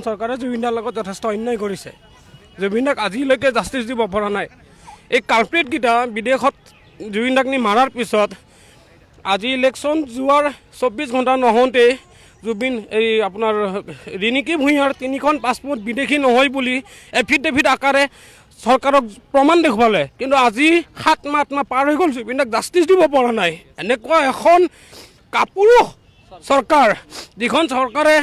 চৰকাৰে জুবিনদাৰ লগত যথেষ্ট অন্যায় কৰিছে। জুবিনদাক আজিলৈকে জাষ্টিছ দিব পৰা নাই। এই কালপ্ৰিটকেইটা বিদেশত জুবিনদাক নি মাৰাৰ পিছত আজি ইলেকশ্যন যোৱাৰ 24 ঘণ্টা নহওঁতেই জুবিন এই আপোনাৰ ৰিণিকী ভূঞাৰ 3খন পাছপোৰ্ট বিদেশী নহয় বুলি এফিডেভিট আকাৰে চৰকাৰক প্ৰমাণ দেখুৱালে, কিন্তু আজি 7 মাহ 8 মাহ পাৰ হৈ গ'ল, জুবিনদাক জাষ্টিছ দিব পৰা নাই। এনেকুৱা এখন কাপুৰুষ চৰকাৰ, যিখন চৰকাৰে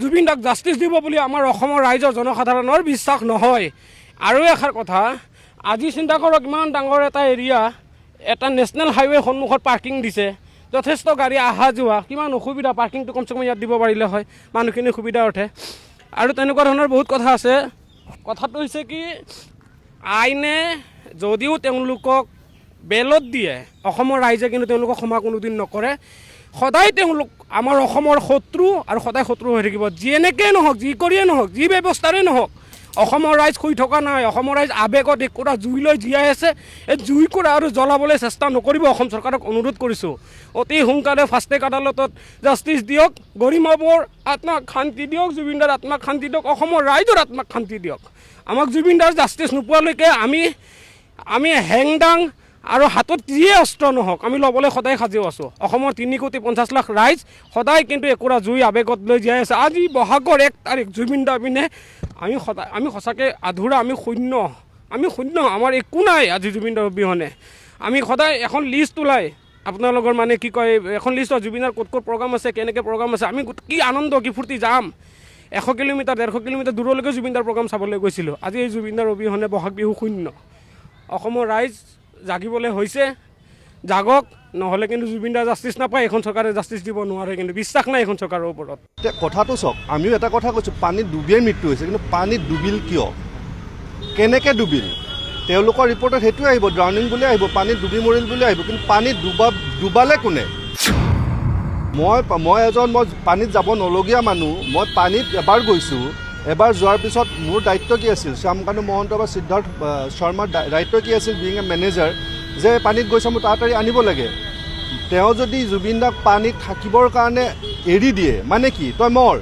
জুবিনদাক জাষ্টিছ দিব বুলি আমাৰ অসমৰ ৰাইজৰ জনসাধাৰণৰ বিশ্বাস নহয়। আৰু এষাৰ কথা, আজি চিন্তা কৰক, ইমান ডাঙৰ এটা এৰিয়া, এটা নেশ্যনেল হাইৱে সন্মুখত পাৰ্কিং দিছে, যথেষ্ট গাড়ী অহা যোৱা, কিমান অসুবিধা, পাৰ্কিংটো কমচে কম ইয়াত দিব পাৰিলে হয়, মানুহখিনি সুবিধা উঠে। আৰু তেনেকুৱা ধৰণৰ বহুত কথা আছে। কথাটো হৈছে কি, আইনে যদিও তেওঁলোকক বেলত দিয়ে, অসমৰ ৰাইজে কিন্তু তেওঁলোকক ক্ষমা কোনোদিন নকৰে। সদায় তেওঁলোক আমাৰ অসমৰ শত্ৰু আৰু সদায় শত্ৰু হৈ থাকিব। যেনেকৈ নহওক, যি কৰিয়ে নহওক, যি ব্যৱস্থাৰে নহওক, অসমৰ ৰাইজ শুই থকা নাই। অসমৰ ৰাইজ আৱেগত একোটা জুই লৈ জীয়াই আছে। এই জুইকুৰা আৰু জ্বলাবলৈ চেষ্টা নকৰিব, অসম চৰকাৰক অনুৰোধ কৰিছোঁ। অতি সোনকালে ফাষ্টেগ আদালতত জাষ্টিছ দিয়ক, গৰিমাবৰ আত্মাক শান্তি দিয়ক, জুবিনদাৰ আত্মাক শান্তি দিয়ক, অসমৰ ৰাইজৰ আত্মাক শান্তি দিয়ক। আমাক জুবিনদাৰ জাষ্টিছ নোপোৱালৈকে আমি হেংদাং আৰু হাতত যিয়ে অস্ত্ৰ নহওক, আমি ল'বলৈ সদায় সাজু আছোঁ। অসমৰ 3,50,00,000 ৰাইজ সদায় কিন্তু একোৰা জুই আৱেগত লৈ জীয়াই আছে। আজি বহাগৰ 1 তাৰিখ, জুবিনদাৰ পিনে আমি সঁচাকৈ আধৰুৱা, আমি শূন্য, আমাৰ একো নাই আজি জুবিনদাৰ অবিহনে। আমি সদায় এখন লিষ্ট ওলাই, আপোনালোকৰ মানে কি কয়, এখন লিষ্ট জুবিনৰ ক'ত ক'ত প্ৰগ্ৰাম আছে, কেনেকৈ প্ৰগ্ৰাম আছে, আমি কি আনন্দ কি ফূৰ্তি যাম। 100 কিলোমিটাৰ 150 কিলোমিটাৰ দূৰলৈকে জুবিনদাৰ প্ৰগ্ৰাম চাবলৈ গৈছিলোঁ। আজি এই জুবিনদাৰ অবিহনে বহাগ বিহু শূন্য। অসমৰ ৰাইজ জাগিবলৈ হৈছে, জাগক, নহ'লে কিন্তু জুবিনদাৰ জাষ্টিছ নাপায়। এখন চৰকাৰে জাষ্টিছ দিব নোৱাৰে, কিন্তু বিশ্বাস নাই এখন চৰকাৰৰ ওপৰত। এতিয়া কথাটো চাওক, আমিও এটা কথা কৈছোঁ, পানীত ডুবিয়ে মৃত্যু হৈছে, কিন্তু পানীত ডুবিল কিয়, কেনেকৈ ডুবিল, তেওঁলোকৰ ৰিপৰ্টত সেইটোৱে আহিব, ড্ৰাউনিং বুলি আহিব, পানীত ডুবি মৰিল বুলি আহিব, কিন্তু পানীত ডুবালে কোনে? মই পানীত যাব নলগীয়া মানুহ, মই পানীত এবাৰ গৈছোঁ। এবাৰ যোৱাৰ পিছত মোৰ দায়িত্ব কি আছিল, শ্যামকানু মহন্ত বা সিদ্ধাৰ্থ শৰ্মাৰ দায়িত্ব কি আছিল, বিং এ মেনেজাৰ, যে পানীত গৈছে মোৰ তাড়াতাড়ি আনিব লাগে। তেওঁ যদি জুবিনদাক পানীত থাকিবৰ কাৰণে এৰি দিয়ে, মানে কি, তই মৰ।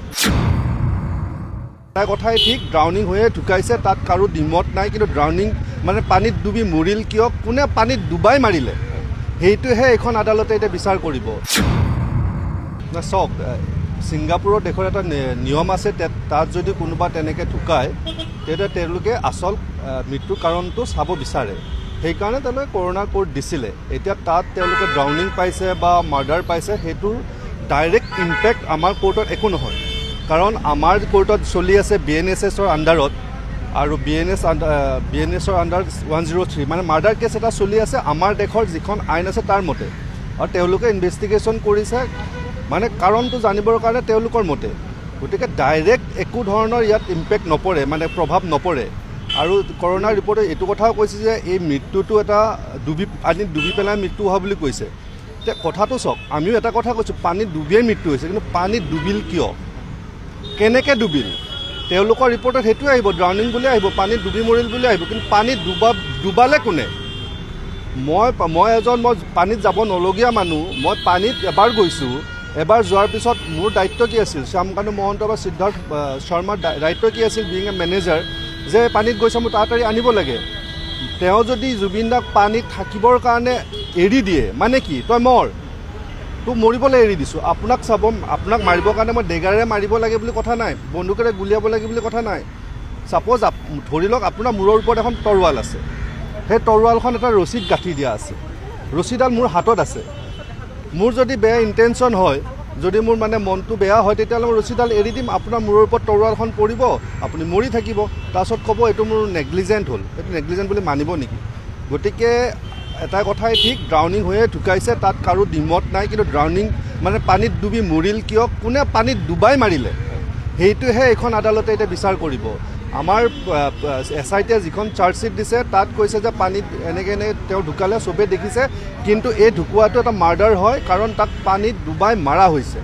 এটা কথাই ঠিক, ড্ৰাউনিং হৈয়ে ঢুকাইছে, তাত কাৰো ডিমত নাই, কিন্তু ড্ৰাউনিং মানে পানীত ডুবি মৰিল কিয়, কোনে পানীত ডুবাই মাৰিলে, সেইটোহে এইখন আদালতে এতিয়া বিচাৰ কৰিব। চাওক, ছিংগাপুৰৰ দেশৰ এটা নিয়ম আছে, তাত যদি কোনোবা তেনেকৈ ঢুকায়, তেতিয়া তেওঁলোকে আচল মৃত্যুৰ কাৰণটো চাব বিচাৰে। সেইকাৰণে তেওঁলোকে কৰোণাৰ কোৰ্ট দিছিলে। এতিয়া তাত তেওঁলোকে ড্ৰাউনিং পাইছে বা মাৰ্ডাৰ পাইছে, সেইটোৰ ডাইৰেক্ট ইম্পেক্ট আমাৰ কোৰ্টত একো নহয়, কাৰণ আমাৰ কোৰ্টত চলি আছে BNSSৰ আণ্ডাৰত, আৰু BNSৰ আণ্ডাৰ 103, মানে মাৰ্ডাৰ কেছ এটা চলি আছে আমাৰ দেশৰ যিখন আইন আছে তাৰ মতে, আৰু তেওঁলোকে ইনভেষ্টিগেশ্যন কৰিছে, মানে কাৰণটো জানিবৰ কাৰণে তেওঁলোকৰ মতে। গতিকে ডাইৰেক্ট একো ধৰণৰ ইয়াত ইম্পেক্ট নপৰে, মানে প্ৰভাৱ নপৰে। আৰু কৰোণাৰ ৰিপৰ্টে এইটো কথাও কৈছে যে এই মৃত্যুটো এটা পানীত ডুবি পেলাই মৃত্যু হোৱা বুলি কৈছে। এতিয়া কথাটো চাওক, আমিও এটা কথা কৈছোঁ, পানীত ডুবিয়ে মৃত্যু হৈছে, কিন্তু পানীত ডুবিল কিয়, কেনেকৈ ডুবিল, তেওঁলোকৰ ৰিপৰ্টত সেইটোৱে আহিব, ড্ৰাউনিং বুলি আহিব, পানীত ডুবি মৰিল বুলি আহিব, কিন্তু পানীত ডুবালে কোনে? মই পানীত যাব নলগীয়া মানুহ, মই পানীত এবাৰ গৈছোঁ। এবাৰ যোৱাৰ পিছত মোৰ দায়িত্ব কি আছিল, শ্যামকানু মহন্ত বা সিদ্ধাৰ্থ শৰ্মাৰ দায়িত্ব কি আছিল, বিং এ মেনেজাৰ, যে পানীত গৈছে মোৰ তাড়াতাড়ি আনিব লাগে। তেওঁ যদি জুবিনদাক পানীত থাকিবৰ কাৰণে এৰি দিয়ে, মানে কি, তই মৰ, তোক মৰিবলৈ এৰি দিছোঁ। আপোনাক মাৰিবৰ কাৰণে মই ডেগাৰে মাৰিব লাগে বুলি কথা নাই, বন্দুকেৰে গুলিয়াব লাগে বুলি কথা নাই। ছাপ'জ ধৰি লওক আপোনাৰ মূৰৰ ওপৰত এখন তৰোৱাল আছে, সেই তৰোৱালখন এটা ৰছীত গাঁঠি দিয়া আছে, ৰছীডাল মোৰ হাতত আছে। মোৰ যদি বেয়া ইণ্টেনশ্যন হয়, যদি মোৰ মানে মনটো বেয়া হয়, তেতিয়াহ'লে মই ৰছীডাল এৰি দিম, আপোনাৰ মূৰৰ ওপৰত তৰোৱালখন পৰিব, আপুনি মৰি থাকিব, তাৰপিছত ক'ব এইটো মোৰ নেগলিজেণ্ট হ'ল। এইটো নেগলিজেণ্ট বুলি মানিব নেকি? গতিকে এটা কথাই ঠিক, ড্ৰাউনিং হৈয়ে ঢুকাইছে, তাত কাৰো ডিমত নাই, কিন্তু ড্ৰাউনিং মানে পানীত ডুবি মৰিল কিয়, কোনে পানীত ডুবাই মাৰিলে, সেইটোহে এইখন আদালতে এতিয়া বিচাৰ কৰিব। আমাৰ SITয়ে যিখন চাৰ্জশ্বিট দিছে, তাত কৈছে যে পানীত এনেকৈ তেওঁ ঢুকালে, চবেই দেখিছে, কিন্তু এই ঢুকুৱাটো এটা মাৰ্ডাৰ হয়, কাৰণ তাক পানীত ডুবাই মাৰা হৈছে।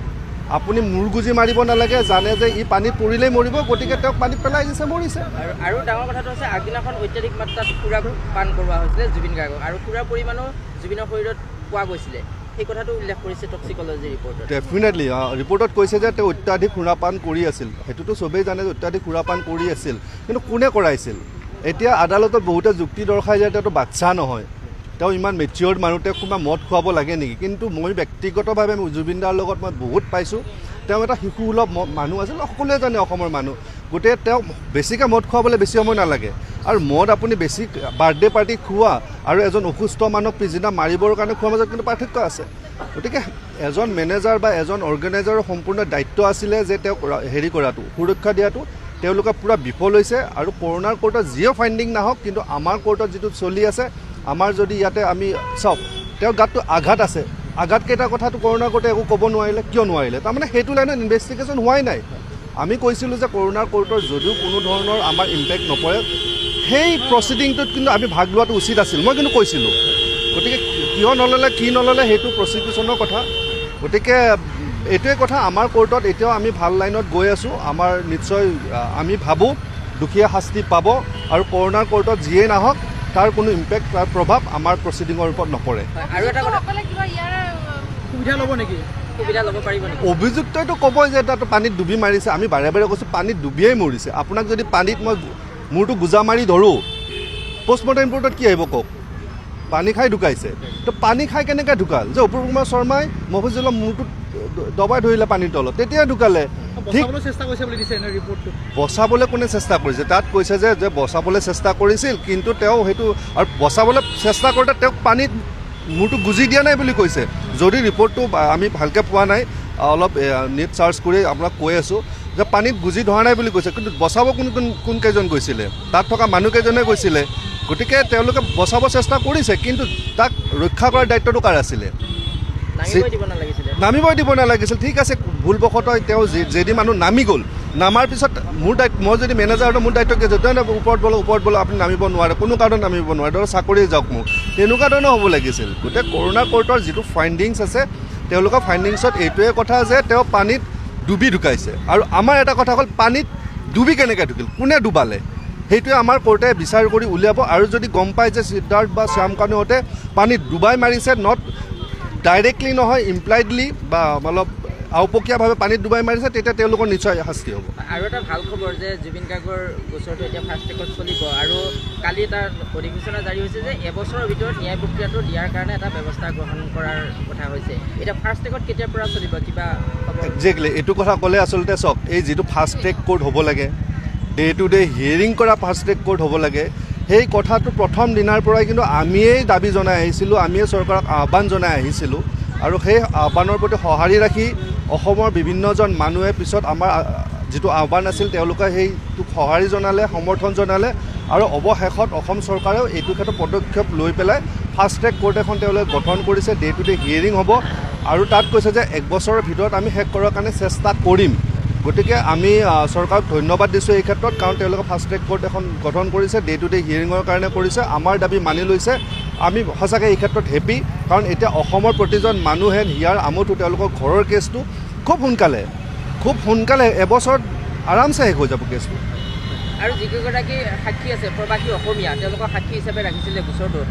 আপুনি মূৰগুজি মাৰিব নালাগে, জানে যে ই পানীত পৰিলেই মৰিব, গতিকে তেওঁক পানীত পেলাই দিছে, মৰিছে। আৰু ডাঙৰ কথাটো হৈছে, আগদিনাখন অত্যাধিক মাত্ৰাত সুৰা পান কৰোৱা হৈছিলে জুবিন গাৰ্গক, আৰু সুৰাৰ পৰিমাণো জুবিনৰ শৰীৰত পোৱা গৈছিলে। সেই কথাটো উল্লেখ কৰিছে টক্সিকলজি ৰিপৰ্টত। ডেফিনেটলি ৰিপৰ্টত কৈছে যে তেওঁ অত্যাধিক সুৰাপান কৰি আছিল। সেইটোতো চবেই জানে যে অত্যাধিক সুৰাপান কৰি আছিল, কিন্তু কোনে কৰাইছিল? এতিয়া আদালতত বহুতে যুক্তি দৰ্শাই যে তেওঁতো বাচ্চা নহয়, তেওঁ ইমান মেচিয়ৰ্ড মানুহ, তেওঁক কোনোবা মদ খুৱাব লাগে নেকি? কিন্তু মই ব্যক্তিগতভাৱে জুবিন দাৰ লগত মই বহুত পাইছোঁ, তেওঁ এটা শিশুসুলভ মানুহ আছিল, সকলোৱে জানে অসমৰ মানুহ। গতিকে তেওঁক বেছিকৈ মদ খুৱাবলৈ বেছি সময় নালাগে। আৰু মদ আপুনি বেছি বাৰ্থডে পাৰ্টি খোৱা আৰু এজন অসুস্থ মানুহক পিছদিনা মাৰিবৰ কাৰণে খোৱাৰ মাজত কিন্তু পাৰ্থক্য আছে। গতিকে এজন মেনেজাৰ বা এজন অৰ্গেনাইজাৰৰ সম্পূৰ্ণ দায়িত্ব আছিলে যে তেওঁক হেৰি কৰাটো, সুৰক্ষা দিয়াটো। তেওঁলোকে পূৰা বিফল হৈছে। আৰু কৰোণাৰ কোৰ্টত যিও ফাইণ্ডিং নাহক, কিন্তু আমাৰ কোৰ্টত যিটো চলি আছে, আমাৰ যদি ইয়াতে আমি চাওক, তেওঁৰ গাতটো আঘাত আছে, আঘাতকেইটাৰ কথাটো কৰোণাৰ কোৰ্টে একো ক'ব নোৱাৰিলে। কিয় নোৱাৰিলে? তাৰমানে সেইটো লাইনত ইনভেষ্টিগেশ্যন হোৱাই নাই। আমি কৈছিলোঁ যে কৰোণাৰ কোৰ্টৰ যদিও কোনো ধৰণৰ আমাৰ ইম্পেক্ট নপৰে, সেই প্ৰচিডিংটোত কিন্তু আমি ভাগ লোৱাটো উচিত আছিল, মই কিন্তু কৈছিলোঁ। গতিকে কিয় নল'লে কি নল'লে সেইটো প্ৰচিকিউশ্যনৰ কথা। গতিকে এইটোৱে কথা, আমাৰ কোৰ্টত এতিয়াও আমি ভাল লাইনত গৈ আছোঁ। আমাৰ নিশ্চয় আমি ভাবোঁ দুখীয়া শাস্তি পাব, আৰু কৰোণাৰ কোৰ্টত যিয়েই নাহক তাৰ কোনো ইম্পেক্ট, তাৰ প্ৰভাৱ আমাৰ প্ৰচিডিঙৰ ওপৰত নপৰে। আৰু এটা কথা, সুবিধা ল'ব নেকি? সুবিধা ল'ব পাৰিব নেকি? অভিযুক্তইতো ক'বই যে তাতো পানীত ডুবি মাৰিছে। আমি বাৰে বাৰে কৈছোঁ পানীত ডুবিয়েই মৰিছে। আপোনাক যদি পানীত মই মূৰটো গোজা মাৰি ধৰোঁ, পষ্টমৰ্টেম ৰিপৰ্টত কি আহিব কওক? পানী খাই ঢুকাইছে। তো পানী খাই কেনেকৈ ঢুকাল? যে অপূৰ্ব কুমাৰ শৰ্মাই মফিজুলৰ মূৰটো দবাই ধৰিলে পানীৰ তলত, তেতিয়াই ঢুকালে। ঠিক চেষ্টা কৰিছে বুলি দিছে ৰিপৰ্টটো। বচাবলৈ কোনে চেষ্টা কৰিছে? তাত কৈছে যে বচাবলৈ চেষ্টা কৰিছিল, কিন্তু তেওঁ সেইটো আৰু বচাবলৈ চেষ্টা কৰোঁতে তেওঁক পানীত মূৰটো গুজি দিয়া নাই বুলি কৈছে। যদি ৰিপৰ্টটো আমি ভালকৈ পোৱা নাই, অলপ নেট চাৰ্চ কৰি আপোনাক কৈ আছোঁ যে পানীত গুজি ধৰা নাই বুলি কৈছে, কিন্তু বচাব কোনকেইজন গৈছিলে? তাত থকা মানুহকেইজনে গৈছিলে। গতিকে তেওঁলোকে বচাব চেষ্টা কৰিছে, কিন্তু তাক ৰক্ষা কৰাৰ দায়িত্বটো কাৰ আছিলে? নামিবই দিব নালাগিছিল। ঠিক আছে, ভুলবশতঃ তেওঁ যেদি মানুহ নামি গ'ল, নামাৰ পিছত মোৰ দায়িত্ব, মই যদি মেনেজাৰ হয় মোৰ দায়িত্ব কি আছে? ওপৰত বোলো আপুনি নামিব নোৱাৰে, কোনো কাৰণত নামিব নোৱাৰে, ধৰক চাকৰি যাওক মোক, তেনেকুৱা ধৰণৰ হ'ব লাগিছিল। গতিকে কৰোণা কোৰ্টৰ যিটো ফাইণ্ডিংছ আছে, তেওঁলোকৰ ফাইণ্ডিংছত এইটোৱে কথা যে তেওঁ পানীত ডুবি ঢুকাইছে। আৰু আমাৰ এটা কথা হ'ল, পানীত ডুবি কেনেকৈ ঢুকিল, কোনে ডুবালে, সেইটোৱে আমাৰ কোৰ্টে বিচাৰ কৰি উলিয়াব। আৰু যদি গম পায় যে সিদ্ধাৰ্থ বা শ্যাম কানুহঁতে পানীত ডুবাই মাৰিছে, নট ডাইৰেক্টলি নহয়, ইমপ্লাইডলি বা অলপ আওপকীয়াভাৱে পানীত ডুবাই মাৰিছে, তেতিয়া তেওঁলোকৰ নিশ্চয় শাস্তি হ'ব। আৰু এটা ভাল খবৰ যে জুবিন গাৰ্গৰ গোচৰটো এতিয়া ফাষ্ট ট্ৰেকত চলিব, আৰু কালি এটা অধিসূচনা জাৰি হৈছে যে এবছৰৰ ভিতৰত ন্যায় প্ৰক্ৰিয়াটো দিয়াৰ কাৰণে এটা ব্যৱস্থা গ্ৰহণ কৰাৰ কথা হৈছে। এতিয়া ফাষ্ট ট্ৰেকত কেতিয়াৰ পৰা চলিব, কিবা একজেক্টলি এইটো কথা ক'লে আচলতে চাওক, এই যিটো ফাষ্ট ট্ৰেক কোৰ্ট হ'ব লাগে, ডে টু ডে হিয়াৰিং কৰা ফাষ্ট ট্ৰেক কোৰ্ট হ'ব লাগে, সেই কথাটো প্ৰথম দিনাৰ পৰাই কিন্তু আমিয়েই দাবী জনাই আহিছিলোঁ, আমিয়েই চৰকাৰক আহ্বান জনাই আহিছিলোঁ। আৰু সেই আহ্বানৰ প্ৰতি সঁহাৰি ৰাখি অসমৰ বিভিন্নজন মানুহে পিছত আমাৰ যিটো আহ্বান আছিল, তেওঁলোকে সেইটোক সঁহাৰি জনালে, সমৰ্থন জনালে। আৰু অৱশেষত অসম চৰকাৰেও এইটো ক্ষেত্ৰত পদক্ষেপ লৈ পেলাই ফাষ্ট ট্ৰেক কোৰ্ট এখন তেওঁলোকে গঠন কৰিছে। ডে টু ডে হিয়াৰিং হ'ব, আৰু তাত কৈছে যে 1 বছৰৰ ভিতৰত আমি শেষ কৰাৰ কাৰণে চেষ্টা কৰিম। গতিকে আমি চৰকাৰক ধন্যবাদ দিছোঁ এই ক্ষেত্ৰত, কাৰণ তেওঁলোকে ফাষ্ট ট্ৰেক কোৰ্ট এখন গঠন কৰিছে, ডে টু ডে হিয়াৰিঙৰ কাৰণে কৰিছে, আমাৰ দাবী মানি লৈছে। আমি সঁচাকৈ এই ক্ষেত্ৰত হেপী, কাৰণ এতিয়া অসমৰ প্ৰতিজন মানুহে হিয়াৰ আমোদটো তেওঁলোকৰ ঘৰৰ কেছটো খুব সোনকালে এবছৰত আৰামছে শেষ হৈ যাব কেছটো। আৰু যিকেইগৰাকী সাক্ষী আছে প্ৰবাসী অসমীয়া, তেওঁলোকক সাক্ষী হিচাপে ৰাখিছিলে গোচৰটোত,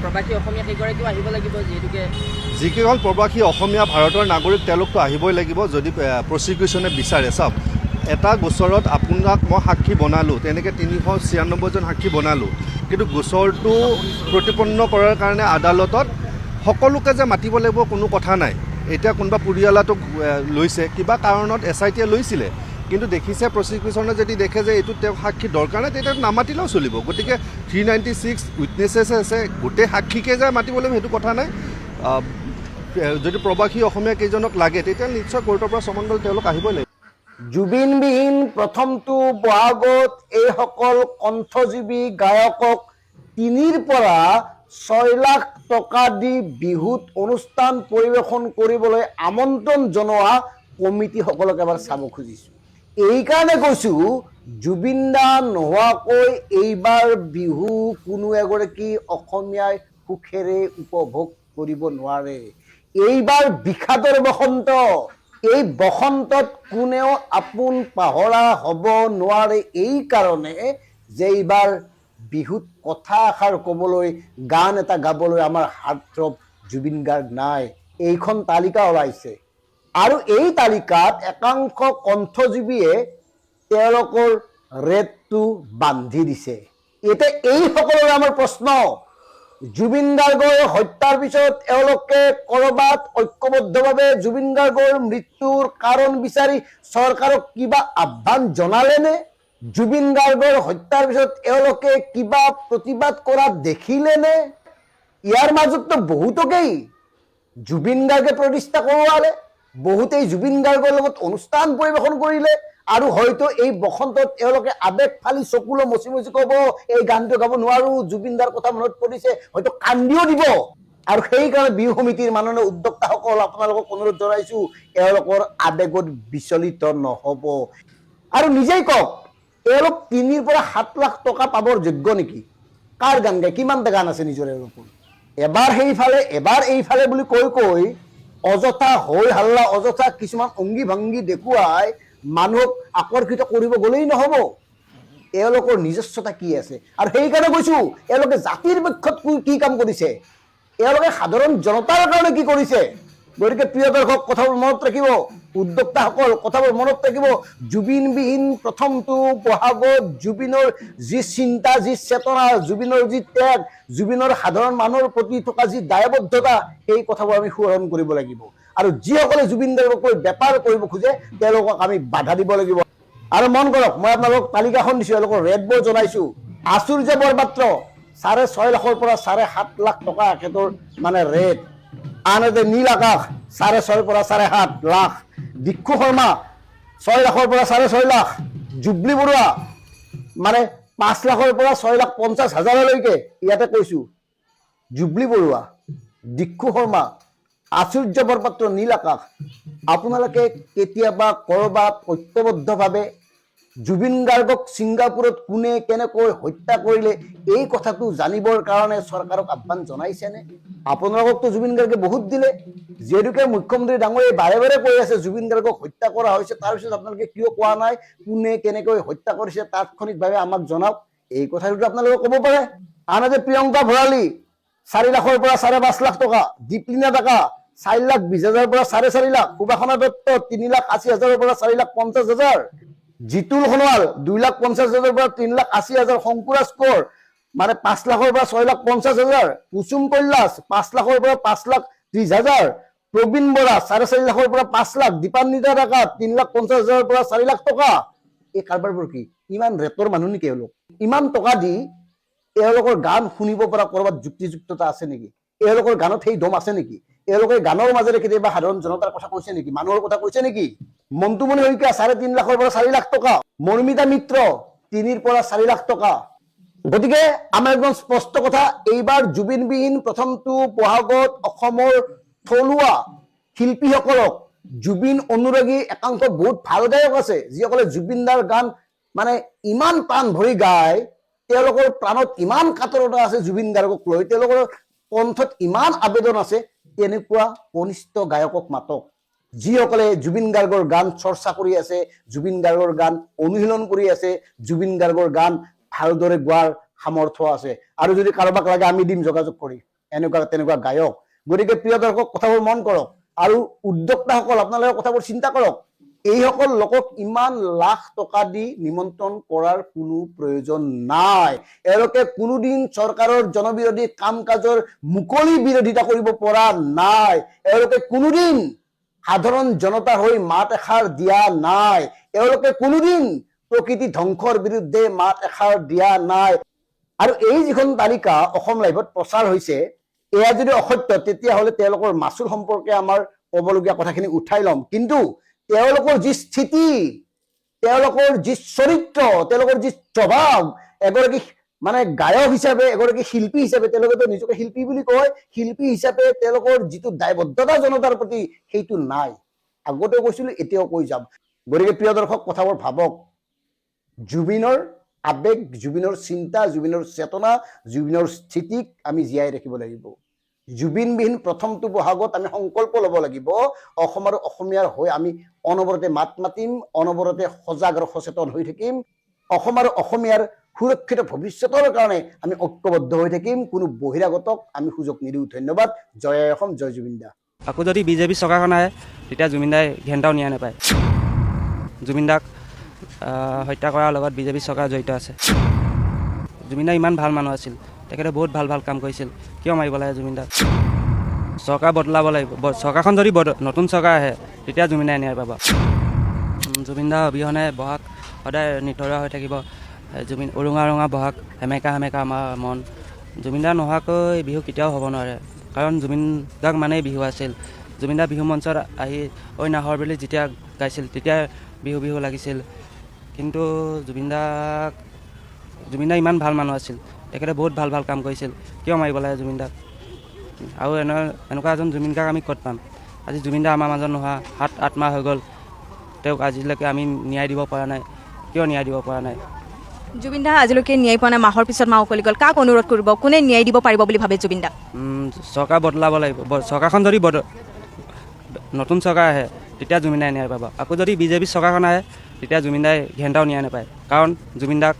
প্ৰবাসী অসমীয়া সেইগৰাকীও আহিব লাগিব, যিহেতুকে যিকেইজন প্ৰবাসী অসমীয়া ভাৰতৰ নাগৰিক তেওঁলোকতো আহিবই লাগিব যদি প্ৰচিকিউশ্যনে বিচাৰে। চাওক, এটা গোচৰত আপোনাক মই সাক্ষী বনালোঁ, তেনেকৈ 396জন সাক্ষী বনালোঁ, কিন্তু গোচৰটো প্ৰতিপন্ন কৰাৰ কাৰণে আদালতত সকলোকে যে মাতিব লাগিব কোনো কথা নাই। এতিয়া কোনোবা পৰিয়ালটোক লৈছে, কিবা কাৰণত SIT লৈছিলে, কিন্তু দেখিছে প্ৰচিকিউশ্যনে যদি দেখে যে এইটো তেওঁ সাক্ষী দৰকাৰ নাই, তেতিয়া নামাতিলেও চলিব। গতিকে 396 উইটনেছেছ আছে, গোটেই সাক্ষীকে যে মাতিব লাগিব সেইটো কথা নাই। যদি প্ৰবাসী অসমীয়া কেইজনক লাগে, তেতিয়া নিশ্চয় কোৰ্টৰ পৰা সমন গ'লে তেওঁলোক আহিবই লাগিব। জুবিনবিহীন প্ৰথমটো বহাগত এইসকল কণ্ঠজীৱী গায়কক 3 পৰা 6 লাখ টকা দি বিহুত অনুষ্ঠান পৰিৱেশন কৰিবলৈ আমন্ত্ৰণ জনোৱা কমিটিসকলক এবাৰ চাব খুজিছোঁ। এইকাৰণে কৈছোঁ, জুবিন দা নোহোৱাকৈ এইবাৰ বিহু কোনো এগৰাকী অসমীয়াই সুখেৰে উপভোগ কৰিব নোৱাৰে। এইবাৰ বিষাদৰ বসন্ত, এই বসন্তত কোনেও আপোন পাহৰা হ'ব নোৱাৰে, এই কাৰণে যে এইবাৰ বিহুত কথা এষাৰ ক'বলৈ, গান এটা গাবলৈ আমাৰ হাৰ্টথ্ৰব জুবিন গাৰ্গ নাই। এইখন তালিকা ওলাইছে আৰু এই তালিকাত একাংশ কণ্ঠজীৱীয়ে তেওঁলোকৰ ৰেটটো বান্ধি দিছে। এতিয়া এইসকলৰ আমাৰ প্ৰশ্ন, জুবিন গাৰ্গৰ হত্যাৰ পিছত এওঁলোকে কৰবাত ঐক্যবদ্ধভাৱে জুবিন গাৰ্গৰ মৃত্যুৰ কাৰণ বিচাৰি চৰকাৰক কিবা আহ্বান জনালেনে? জুবিন গাৰ্গৰ হত্যাৰ পিছত এওঁলোকে কিবা প্ৰতিবাদ কৰা দেখিলেনে? ইয়াৰ মাজততো বহুতকেই জুবিন গাৰ্গে প্ৰতিষ্ঠা কৰোৱালে, বহুতেই জুবিন গাৰ্গৰ লগত অনুষ্ঠান পৰিৱেশন কৰিলে, আৰু হয়তো এই বসন্তত এওঁলোকে আবেগ ফালি চকুলো মচি মচি ক'ব এই গানটো গাব নোৱাৰো, জুবিনদাৰ কথা মনত পৰিছে, হয়তো কান্দিও দিব। আৰু সেইকাৰণে বিহু সমিতিৰ মাননীয় উদ্যোক্তাসকল আপোনালোকক অনুৰোধ জনাইছো, এওঁলোকৰ আবেগত বিচলিত নহ'ব। আৰু নিজেই কওক, এওঁলোক 3 পৰা 7 লাখ টকা পাবৰ যোগ্য নেকি? কাৰ গান গায়, কিমানটা গান আছে নিজৰ এওঁলোকৰ? এবাৰ সেইফালে এবাৰ এইফালে বুলি কৈ অযথা হৈ হাল্লা, অযথা কিছুমান অংগী ভংগী দেখুৱাই মানুহক আকৰ্ষিত কৰিব গ'লেই নহ'ব। এওঁলোকৰ নিজস্বতা কি আছে? আৰু সেইকাৰণে কৈছো, এওঁলোকে জাতিৰ পক্ষত কি কাম কৰিছে, এওঁলোকে সাধাৰণ জনতাৰ কাৰণে কি কৰিছে। গতিকে প্ৰিয় দৰ্শক, কথাবোৰ মনত ৰাখিব, উদ্যোক্তাসকল কথাবোৰ মনত ৰাখিব। জুবিনবিহীন প্ৰথমটো বহাগত জুবিনৰ যি চিন্তা, যি চেতনা, জুবিনৰ যি ত্যাগ, জুবিনৰ সাধাৰণ মানুহৰ প্ৰতি থকা যি দায়বদ্ধতা, সেই কথাবোৰ আমি সোঁৱৰণ কৰিব লাগিব। আৰু যিসকলে জুবিন গাৰ্গক লৈ বেপাৰ কৰিব খোজে তেওঁলোকক আমি বাধা দিব লাগিব। আৰু মন কৰক, মই আপোনালোকক তালিকাখন দিছো, এওঁলোকৰ ৰেটবোৰ জনাইছো। আচুৰ্য বৰপাত্ৰ 6.5 লাখৰ পৰা 7.5 লাখ টকা এখেতৰ মানে ৰেট। আনহাতে নীল আকাশ 6.5 পৰা 7.5 লাখ, দিক্ষু শৰ্মা 6 লাখৰ পৰা 6.5 লাখ, জুবলি বৰুৱা মানে 5 লাখৰ পৰা 6,50,000লৈকে। ইয়াতে কৈছো, জুবলি বৰুৱা, দিক্ষু শৰ্মা, আচুৰ্য বৰপাত্ৰ, নীল আকাশ, আপোনালোকে কেতিয়াবা কৰবাত ঐক্যবদ্ধভাৱে জুবিন গাৰ্গক ছিংগাপুৰত কোনে কেনেকৈ হত্যা কৰিলে এই কথাটো জানিবৰ কাৰণে চৰকাৰক আহ্বান জনাইছেনে? আপোনালোককতো জুবিন গাৰ্গে বহুত দিলে, যিহেতুকে মুখ্যমন্ত্ৰী ডাঙৰীয়াই বাৰে বাৰে কৈ আছে জুবিন গাৰ্গক হত্যা কৰা হৈছে, তাৰপিছত আপোনালোকে কিয় কোৱা নাই কোনে কেনেকৈ হত্যা কৰিছে তাৎক্ষণিকভাৱে আমাক জনাওক। এই কথাটোতো আপোনালোকে ক'ব পাৰে। আনহাতে প্ৰিয়ংকা ভৰালী 4 লাখৰ পৰা 5.5 লাখ টকা, দীপলিনা ডেকা 4,20,000 পৰা 4.5 লাখ, সুবাসনা দত্ত 3,80,000 পৰা 4,50,000, জিতুল সোণোৱাল 2,50,000 পৰা 3,80,000, শংকুৰাজ কোঁৱৰ মানে 5 লাখৰ পৰা 6,50,000, কুসুম কৈলাশ 5 লাখৰ পৰা 5,30,000, প্ৰবীণ বৰা 4.5 লাখৰ পৰা 5 লাখ, দীপান্বিতা ডেকা 3,50,000 পৰা 4 লাখ টকা। এই কাৰবাৰবোৰ কি? ইমান ৰেটৰ মানুহ নেকি এওঁলোক? ইমান টকা দি এওঁলোকৰ গান শুনিব পৰা কৰবাত যুক্তিযুক্ততা আছে নেকি? এওঁলোকৰ গানত সেই দম আছে নেকি? এওঁলোকে গানৰ মাজেৰে কেতিয়াবা সাধাৰণ জনতাৰ কথা কৈছে নেকি, মানুহৰ কথা কৈছে নেকি? মন্তুমণি শইকীয়া 3.5 লাখৰ পৰা 4 লাখ টকা, মৰ্মিতা মিত্ৰ 3 পৰা 4 লাখ টকা। গতিকে আমাৰ একদম স্পষ্ট কথা, এইবাৰ জুবিনবিহীন প্ৰথমটো বহাগত অসমৰ থলুৱা শিল্পীসকলক, জুবিন অনুৰাগী একাংশ বহুত ভাল গায়ক আছে যিসকলে জুবিনদাৰ গান মানে ইমান প্ৰাণ ভৰি গায়, তেওঁলোকৰ প্ৰাণত ইমান কাতৰতা আছে জুবিন গাৰ্গক লৈ, তেওঁলোকৰ কণ্ঠত ইমান আবেদন আছে। তেনেকুৱা কনিষ্ঠ গায়কক মাতক, যিসকলে জুবিন গাৰ্গৰ গান চৰ্চা কৰি আছে, জুবিন গাৰ্গৰ গান অনুশীলন কৰি আছে, জুবিন গাৰ্গৰ গান ভালদৰে গোৱাৰ সামৰ্থ্য আছে। আৰু যদি কাৰোবাক লাগে আমি দিম যোগাযোগ কৰি, এনেকুৱা তেনেকুৱা গায়ক। গতিকে প্ৰিয় দৰ্শক, কথাবোৰ মন কৰক আৰু উদ্যোক্তাসকল আপোনালোকে কথাবোৰ চিন্তা কৰক। এইসকল লোকক ইমান লাখ টকা দি নিমন্ত্ৰণ কৰাৰ কোনো প্ৰয়োজন নাই। এওঁলোকে কোনোদিন চৰকাৰৰ জনবিৰোধী কাম কাজৰ মুকলি বিৰোধিতা কৰিব পৰা নাই। এওঁলোকে কোনোদিন সাধাৰণ জনতাৰ হৈ মাত এষাৰ দিয়া নাই। এওঁলোকে কোনোদিন প্ৰকৃতি ধ্বংসৰ বিৰুদ্ধে মাত এষাৰ দিয়া নাই। আৰু এই যিখন তালিকা অসম লাইভত প্ৰচাৰ হৈছে, এয়া যদি অসত্য তেতিয়াহ'লে তেওঁলোকৰ মাচুল সম্পৰ্কে আমাৰ ক'বলগীয়া কথাখিনি উঠাই ল'ম। কিন্তু তেওঁলোকৰ যি স্থিতি, তেওঁলোকৰ যি চৰিত্ৰ, তেওঁলোকৰ যি স্বভাৱ, এগৰাকী মানে গায়ক হিচাপে, এগৰাকী শিল্পী হিচাপে, তেওঁলোকেতো নিজকে শিল্পী বুলি কয়, শিল্পী হিচাপে তেওঁলোকৰ যিটো দায়বদ্ধতা জনতাৰ প্ৰতি সেইটো নাই। আগতেও কৈছিলো, এতিয়াও কৈ যাম। গতিকে প্ৰিয় দৰ্শক, কথাবোৰ ভাবক। জুবিনৰ আবেগ, জুবিনৰ চিন্তা, জুবিনৰ চেতনা, জুবিনৰ স্থিতিক আমি জীয়াই ৰাখিব লাগিব। জুবিনবিহীন প্ৰথমটো বহাগত আমি সংকল্প ল'ব লাগিব, অসম আৰু অসমীয়াৰ হৈ আমি অনবৰতে মাত মাতিম, অনবৰতে সজাগ আৰু সচেতন হৈ থাকিম। অসম আৰু অসমীয়াৰ সুৰক্ষিত ভৱিষ্যতৰ কাৰণে আমি ঐক্যবদ্ধ হৈ থাকিম। কোনো বহিৰাগতক আমি সুযোগ নিদিওঁ। ধন্যবাদ। জয় অসম, জয় জুবিন দা। আকৌ যদি বিজেপি চৰকাৰখন আহে তেতিয়া জুবিন দাই ঘেণ্টাও ন্যায় নাপায়। জুবিন দাক হত্যা কৰাৰ লগত বিজেপি চৰকাৰ জড়িত আছে। জুবিন দা ইমান ভাল মানুহ আছিল, তেখেতে বহুত ভাল ভাল কাম কৰিছিল, কিয় মাৰিব লাগে জুবিন দাক? চৰকাৰ বদলাব লাগিব। চৰকাৰখন যদি নতুন চৰকাৰ আহে তেতিয়া জুবিন দাই ন্যায় পাব। জুবিন দাৰ অবিহনে বহাগ সদায় নিথৰুৱা হৈ থাকিব। জুবিন উৰুঙা উৰুঙা বহাগ, সেমেকা সেমেকা আমাৰ মন। জুবিন দা নোহোৱাকৈ বিহু কেতিয়াও হ'ব নোৱাৰে, কাৰণ জুবিন দাক মানেই বিহু আছিল। জুবিন দা বিহু মঞ্চত আহি ঐ নাহৰ বুলি যেতিয়া গাইছিল তেতিয়া বিহু বিহু লাগিছিল। কিন্তু জুবিন দা ইমান ভাল মানুহ আছিল, তেখেতে বহুত ভাল ভাল কাম কৰিছিল, কিয় মাৰিব লাগে জুবিন দাক? আৰু এনেকুৱা এজন জুবিন দাক আমি ক'ত পাম? আজি জুবিন দা আমাৰ মাজত নোহোৱা 7-8 মাহ হৈ গ'ল, তেওঁক আজিলৈকে আমি ন্যায় দিব পৰা নাই। কিয় ন্যায় দিব পৰা নাই? জুবিন দা আজিলৈকে ন্যায় পোৱা নাই, মাহৰ পিছত মাহ উকলি গ'ল। কাক অনুৰোধ কৰিব, কোনে ন্যায় দিব পাৰিব বুলি ভাবে জুবিন দা? চৰকাৰ বদলাব লাগিব। চৰকাৰখন যদি নতুন চৰকাৰ আহে তেতিয়া জুবিন দাই ন্যায় পাব। আকৌ যদি বিজেপি চৰকাৰখন আহে তেতিয়া জুবিন দাই ঘেণ্টাও ন্যায় নাপায়, কাৰণ জুবিন দাক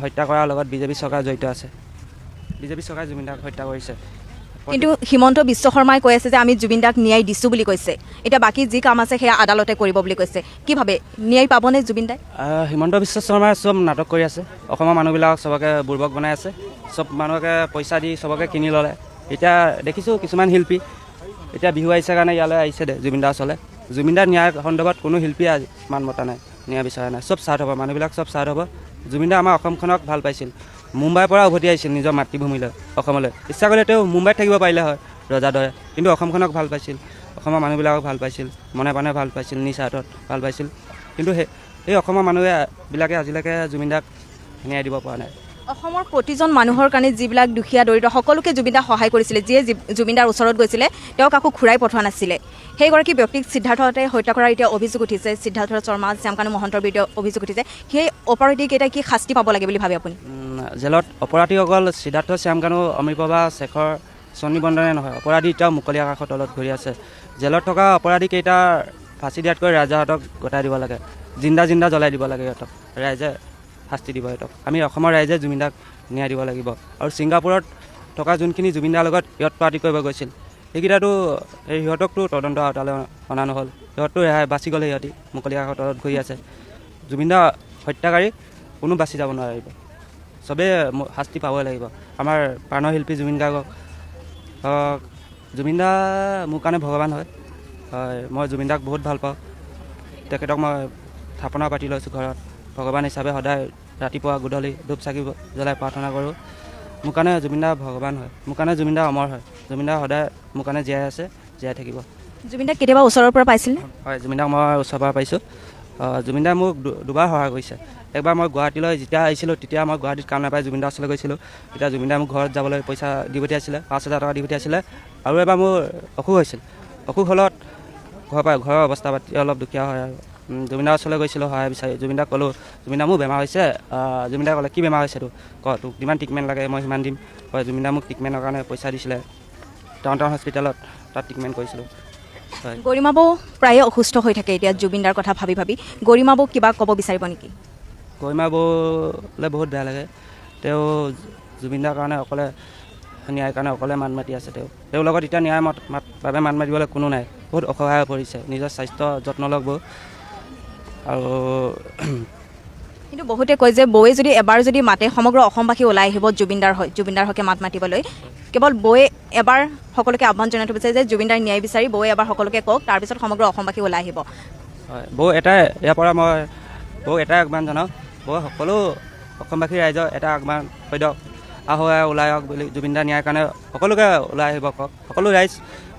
হত্যা কৰাৰ লগত বিজেপি চৰকাৰ জড়িত আছে। বিজেপি চৰকাৰে জুবিন দাক হত্যা কৰিছে। কিন্তু হিমন্ত বিশ্ব শৰ্মাই কৈ আছে যে আমি জুবিন দাক ন্যায় দিছোঁ বুলি কৈছে। এতিয়া বাকী যি কাম আছে সেয়া আদালতে কৰিব বুলি কৈছে। কি ভাবে, ন্যায় পাবনে জুবিন দাই? হিমন্ত বিশ্ব শৰ্মাই চব নাটক কৰি আছে। অসমৰ মানুহবিলাকক চবকে বুৰ্বক বনাই আছে, চব মানুহকে পইচা দি চবকে কিনি ল'লে। এতিয়া দেখিছোঁ কিছুমান শিল্পী এতিয়া বিহু আহিছে কাৰণে ইয়ালৈ আহিছে জুবিন দাৰ ওচৰলৈ। জুবিন দাৰ ন্যায় সন্দৰ্ভত কোনো শিল্পীয়ে মান মতা নাই, ন্যায় বিচৰা নাই। চব চাৰ্ট হ'ব, মানুহবিলাক চব চাৰ্ট হ'ব। জুবিন দা আমাৰ অসমখনক ভাল পাইছিল, মুম্বাইৰ পৰা উভতি আহিছিল নিজৰ মাতৃভূমিলৈ, অসমলৈ। ইচ্ছা কৰিলে তেওঁ মুম্বাইত থাকিব পাৰিলে হয় ৰজাদৰে, কিন্তু অসমখনক ভাল পাইছিল, অসমৰ মানুহবিলাকক ভাল পাইছিল, মনে প্ৰাণে ভাল পাইছিল, নিজ স্বাৰ্থত ভাল পাইছিল। কিন্তু সেই অসমৰ মানুহবিলাকে আজিলৈকে জুবিন দাক ন্যায় দিব পৰা নাই। অসমৰ প্ৰতিজন মানুহৰ কাৰণে যিবিলাক দুখীয়া দৰিদ্ৰ সকলোকে জুবিন দাক সহায় কৰিছিলে। যিয়ে জুবিন দাৰ ওচৰত গৈছিলে তেওঁক আকৌ ঘূৰাই পঠোৱা নাছিলে। সেইগৰাকী ব্যক্তিক সিদ্ধাৰ্থতে হত্যা কৰাৰ এতিয়া অভিযোগ উঠিছে। সিদ্ধাৰ্থ শৰ্মা, শ্যামকানু মহন্তৰ বিৰুদ্ধে অভিযোগ উঠিছে। সেই অপৰাধীকেইটা কি শাস্তি পাব লাগে বুলি ভাবে আপুনি? জেলত অপৰাধী অকল সিদ্ধাৰ্থ, শ্যামকানু, অমৃতপ্ৰভা, শেখৰ, চনী বন্দনে নহয়, অপৰাধী এতিয়াও মুকলি আকাশৰ তলত ঘূৰি আছে। জেলত থকা অপৰাধীকেইটা ফাঁচি দিয়াতকৈ ৰাজাহঁতক গতাই দিব লাগে, জিন্দা জ্বলাই দিব লাগে। সিহঁতক ৰাইজে শাস্তি দিব। সিহঁতক আমি অসমৰ ৰাইজে জুবিন দাক ন্যায় দিব লাগিব। আৰু ছিংগাপুৰত থকা যোনখিনি জুবিন দাৰ লগত ইয়ত পাৰ্টি কৰিব গৈছিল সেইকেইটাতো সিহঁতকতো তদন্ত আওতালৈ অনা নহ'ল। সিহঁততো ৰেহাই বাচি গ'লে, সিহঁতি মুকলি আকাশৰ তলত ঘূৰি আছে। জুবিন দা হত্যাকাৰী কোনো বাচি যাব নোৱাৰিব, চবেই শাস্তি পাবই লাগিব। আমাৰ প্ৰাণৰ শিল্পী জুবিন গাৰ্গক জুবিন দা মোৰ কাৰণে ভগৱান হয়। মই জুবিন দাক বহুত ভাল পাওঁ। তেখেতক মই থাপনা পাতি লৈছোঁ ঘৰত, ভগৱান হিচাপে সদায় ৰাতিপুৱা গধূলি ধূপ চাকি জ্বলাই প্ৰাৰ্থনা কৰোঁ। মোৰ কাৰণে জুবিন দা ভগৱান হয়, মোৰ কাৰণে জুবিন দা অমৰ হয়। জুবিন দা সদায় মোৰ কাৰণে জীয়াই আছে, জীয়াই থাকিব। জুবিন দাক কেতিয়াবা ওচৰৰ পৰা পাইছিলনে? হয়, জুবিন দাক মই ওচৰৰ পৰা পাইছোঁ। জুবিন দাই মোক দুবাৰ সহায় কৰিছে। একবাৰ মই গুৱাহাটীলৈ যেতিয়া আহিছিলোঁ তেতিয়া মই গুৱাহাটীত কাম নাপাই জুবিন দাৰ ওচৰলৈ গৈছিলোঁ। তেতিয়া জুবিন দাই মোক ঘৰত যাবলৈ পইচা দি পঠিয়াইছিলে, 5,000 টকা দি পঠিয়াইছিলে। আৰু এবাৰ মোৰ অসুখ হৈছিল, অসুখ হ'লত ঘৰৰ অৱস্থা পাতি অলপ দুখীয়া হয় আৰু জুবিন দাৰ ওচৰলৈ গৈছিলোঁ সহায় বিচাৰি। জুবিন দাক ক'লোঁ, জুবিন দা মোৰ বেমাৰ হৈছে। জুবিন দাই ক'লে, কি বেমাৰ হৈছে তোৰ? তোক যিমান ট্ৰিটমেণ্ট লাগে মই সিমান দিম। হয়, জুবিন দা মোক ট্ৰিটমেণ্টৰ কাৰণে পইচা দিছিলে, টাউন হস্পিটেলত তাত ট্ৰিটমেণ্ট কৰিছিলোঁ। হয়, গৰিমা বৌ প্ৰায়ে অসুস্থ হৈ থাকে এতিয়া জুবিন দাৰ কথা ভাবি ভাবি। গৰিমা বৌক কিবা ক'ব বিচাৰিব নেকি? গৰিমা বৌলৈ বহুত বেয়া লাগে। তেওঁ জুবিন দাৰ কাৰণে অকলে, ন্যায়ৰ কাৰণে অকলে মাত মাতি আছে। তেওঁৰ লগত এতিয়া ন্যায় বাবে মাত মাতিবলৈ কোনো নাই, বহুত অসহায় হৈ পৰিছে। নিজৰ স্বাস্থ্য যত্ন লওক বৌ। আৰু কিন্তু বহুতে কয় যে বৌয়ে যদি এবাৰ যদি মাতে সমগ্ৰ অসমবাসী ওলাই আহিব জুবিনদাৰ হকে মাত মাতিবলৈ। কেৱল বৌয়ে এবাৰ সকলোকে আহ্বান জনাইটো বিচাৰে যে জুবিনদাৰ ন্যায় বিচাৰি বৌয়ে এবাৰ সকলোকে কওক, তাৰপিছত সমগ্ৰ অসমবাসী ওলাই আহিব। হয়, বৌ এটাই, ইয়াৰ পৰা মই বৌ এটাই আহ্বান জনাওঁ, বৌ সকলো অসমবাসী ৰাইজৰ এটা আহ্বান হৈ দিয়ক, ওলাই আহক বুলি। জুবিনদাৰ ন্যায়ৰ কাৰণে সকলোকে ওলাই আহিব কওক, সকলো ৰাইজ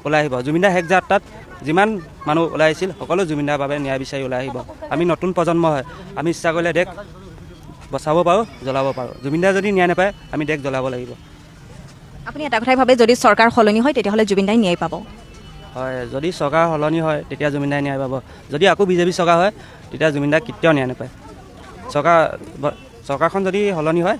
ওলাই আহিব। জুবিনদাৰ শেষ যাত্ৰাত যিমান মানুহ ওলাই আহিছিল সকলো জুবিনদাৰ বাবে ন্যায় বিচাৰি ওলাই আহিব। আমি নতুন প্ৰজন্ম হয়, আমি ইচ্ছা কৰিলে দেশ বচাব পাৰোঁ, জ্বলাব পাৰোঁ। জুবিনদাৰ যদি ন্যায় নাপায় আমি দেশ জ্বলাব লাগিব। আপুনি এটা কথাই ভাবে, যদি চৰকাৰ সলনি হয় তেতিয়াহ'লে জুবিনদাই ন্যায় পাব? হয়, যদি চৰকাৰ সলনি হয় তেতিয়া জুবিনদাই ন্যায় পাব। যদি আকৌ বিজেপি চৰকাৰ হয় তেতিয়া জুবিনদাই কেতিয়াও ন্যায় নাপায়। চৰকাৰখন যদি সলনি হয়